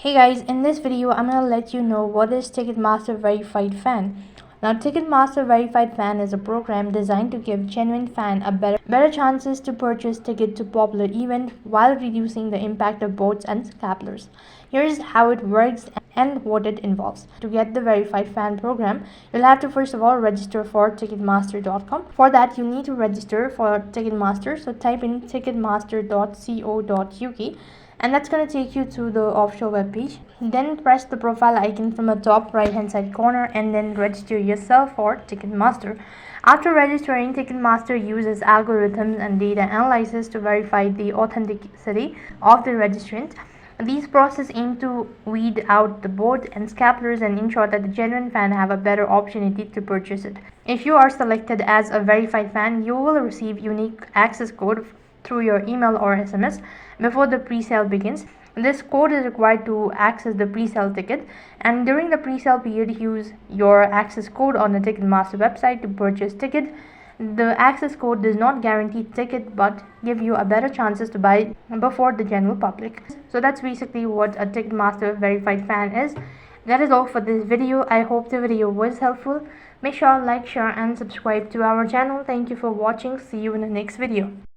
Hey guys, in this video I'm going to let you know what is Ticketmaster Verified Fan. Now Ticketmaster Verified Fan is a program designed to give genuine fan a better chances to purchase tickets to popular events while reducing the impact of bots and scalpers. Here's how it works and what it involves. To get the Verified Fan program, you'll have to first of all register for Ticketmaster.com. For that, you need to register for Ticketmaster, so type in ticketmaster.co.uk and that's going to take you to the offshore webpage. Then press the profile icon from the top right hand side corner and then register yourself for Ticketmaster. After registering, Ticketmaster uses algorithms and data analysis to verify the authenticity of the registrant. These processes aim to weed out the bots and scalpers and ensure that the genuine fan have a better opportunity to purchase it. If you are selected as a verified fan, you will receive unique access code through your email or SMS before the pre-sale begins. This code is required to access the pre-sale ticket, and during the pre-sale period use your access code on the Ticketmaster website to purchase ticket. The access code does not guarantee ticket but give you a better chances to buy before the general public. So that's basically what a Ticketmaster verified fan is. That is all for this video. I hope the video was helpful. Make sure to like, share and subscribe to our channel. Thank you for watching. See you in the next video.